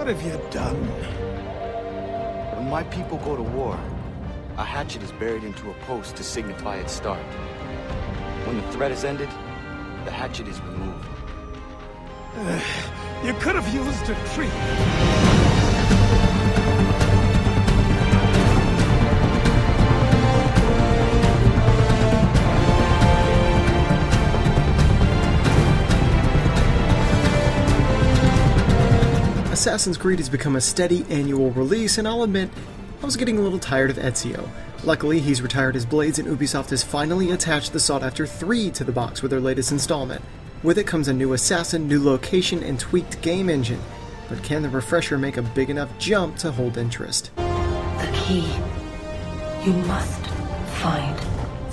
What have you done? When my people go to war, a hatchet is buried into a post to signify its start. When the threat is ended, the hatchet is removed. You could have used a tree. Assassin's Creed has become a steady annual release, and I'll admit, I was getting a little tired of Ezio. Luckily, he's retired his blades, and Ubisoft has finally attached the sought-after 3 to the box with their latest installment. With it comes a new assassin, new location, and tweaked game engine. But can the refresher make a big enough jump to hold interest? The key. You must find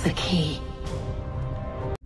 the key.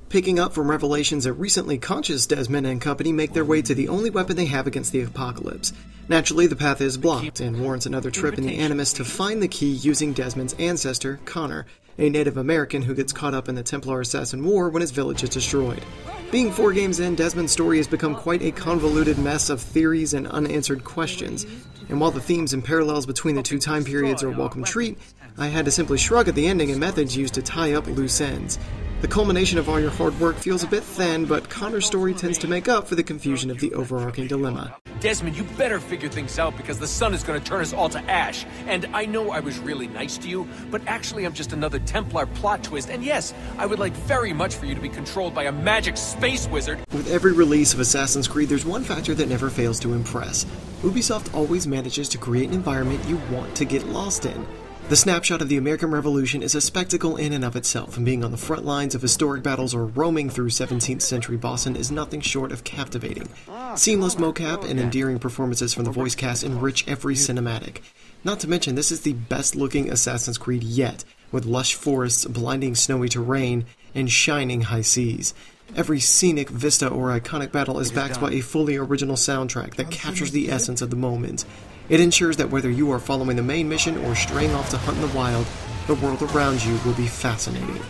Picking up from revelations that recently conscious Desmond and company make their way to the only weapon they have against the apocalypse. Naturally, the path is blocked, and warrants another trip in the Animus to find the key using Desmond's ancestor, Connor, a Native American who gets caught up in the Templar Assassin War when his village is destroyed. Being 4 games in, Desmond's story has become quite a convoluted mess of theories and unanswered questions, and while the themes and parallels between the 2 time periods are a welcome treat, I had to simply shrug at the ending and methods used to tie up loose ends. The culmination of all your hard work feels a bit thin, but Connor's story tends to make up for the confusion of the overarching dilemma. Desmond, you better figure things out because the sun is going to turn us all to ash. And I know I was really nice to you, but actually I'm just another Templar plot twist. And yes, I would like very much for you to be controlled by a magic space wizard. With every release of Assassin's Creed, there's one factor that never fails to impress. Ubisoft always manages to create an environment you want to get lost in. The snapshot of the American Revolution is a spectacle in and of itself, and being on the front lines of historic battles or roaming through 17th century Boston is nothing short of captivating. Seamless mocap and endearing performances from the voice cast enrich every cinematic. Not to mention, this is the best looking Assassin's Creed yet, with lush forests, blinding snowy terrain, and shining high seas. Every scenic vista or iconic battle is backed by a fully original soundtrack that captures the essence of the moment. It ensures that whether you are following the main mission or straying off to hunt in the wild, the world around you will be fascinating.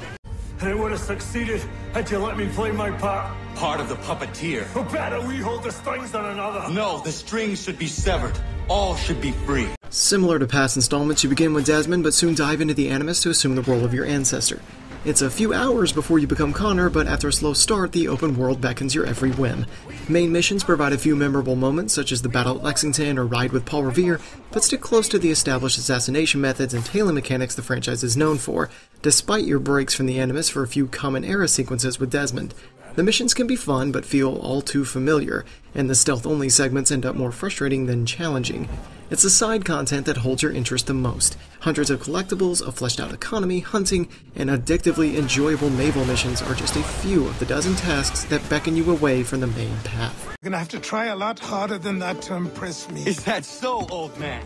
I would have succeeded had you let me play my part. Part of the puppeteer. Oh, better we hold the strings than another. No, the strings should be severed. All should be free. Similar to past installments, you begin with Desmond, but soon dive into the Animus to assume the role of your ancestor. It's a few hours before you become Connor, but after a slow start, the open world beckons your every whim. Main missions provide a few memorable moments, such as the battle at Lexington or ride with Paul Revere, but stick close to the established assassination methods and tailing mechanics the franchise is known for, despite your breaks from the Animus for a few common era sequences with Desmond. The missions can be fun, but feel all too familiar, and the stealth-only segments end up more frustrating than challenging. It's the side content that holds your interest the most. Hundreds of collectibles, a fleshed-out economy, hunting, and addictively enjoyable naval missions are just a few of the dozen tasks that beckon you away from the main path. You're gonna have to try a lot harder than that to impress me. Is that so, old man?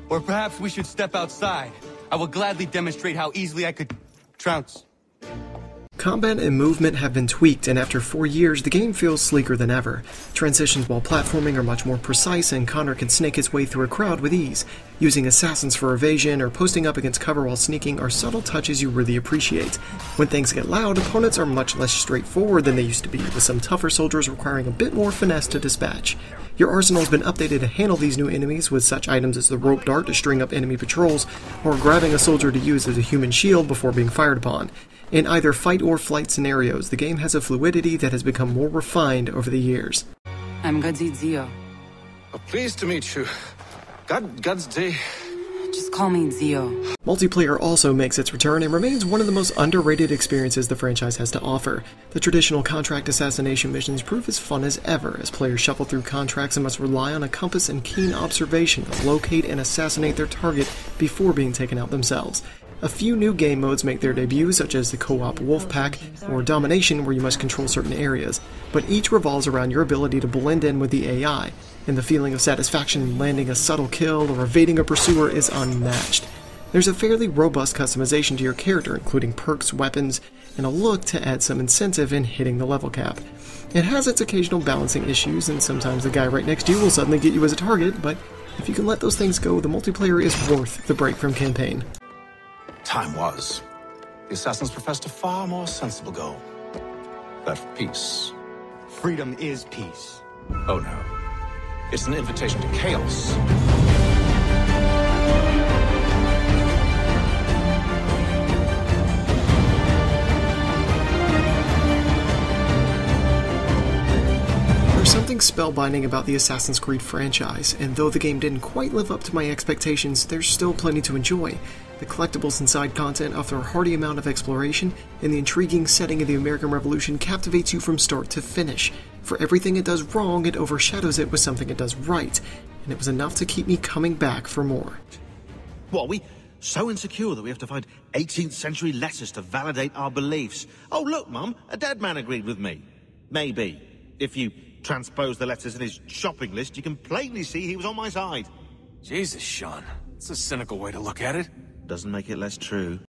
Or perhaps we should step outside. I will gladly demonstrate how easily I could trounce. Combat and movement have been tweaked, and after 4 years, the game feels sleeker than ever. Transitions while platforming are much more precise, and Connor can snake his way through a crowd with ease. Using assassins for evasion or posting up against cover while sneaking are subtle touches you really appreciate. When things get loud, opponents are much less straightforward than they used to be, with some tougher soldiers requiring a bit more finesse to dispatch. Your arsenal has been updated to handle these new enemies with such items as the rope dart to string up enemy patrols, or grabbing a soldier to use as a human shield before being fired upon. In either fight or flight scenarios, the game has a fluidity that has become more refined over the years. I'm Godzi Zio. Pleased to meet you. God's day. Just call me Zio. Multiplayer also makes its return and remains one of the most underrated experiences the franchise has to offer. The traditional contract assassination missions prove as fun as ever, as players shuffle through contracts and must rely on a compass and keen observation to locate and assassinate their target before being taken out themselves. A few new game modes make their debut, such as the co-op Wolfpack or Domination, where you must control certain areas, but each revolves around your ability to blend in with the AI, and the feeling of satisfaction in landing a subtle kill or evading a pursuer is unmatched. There's a fairly robust customization to your character, including perks, weapons, and a look to add some incentive in hitting the level cap. It has its occasional balancing issues, and sometimes the guy right next to you will suddenly get you as a target, but if you can let those things go, the multiplayer is worth the break from campaign. Time was. The assassins professed a far more sensible goal. That of peace. Freedom is peace. Oh no. It's an invitation to chaos. There's something spellbinding about the Assassin's Creed franchise, and though the game didn't quite live up to my expectations, there's still plenty to enjoy. The collectibles and side content offer a hearty amount of exploration, and the intriguing setting of the American Revolution captivates you from start to finish. For everything it does wrong, it overshadows it with something it does right, and it was enough to keep me coming back for more. What, are we so insecure that we have to find 18th century letters to validate our beliefs? Oh, look, Mum, a dead man agreed with me. Maybe. If you transpose the letters in his shopping list, you can plainly see he was on my side. Jesus, Sean. It's a cynical way to look at it. Doesn't make it less true.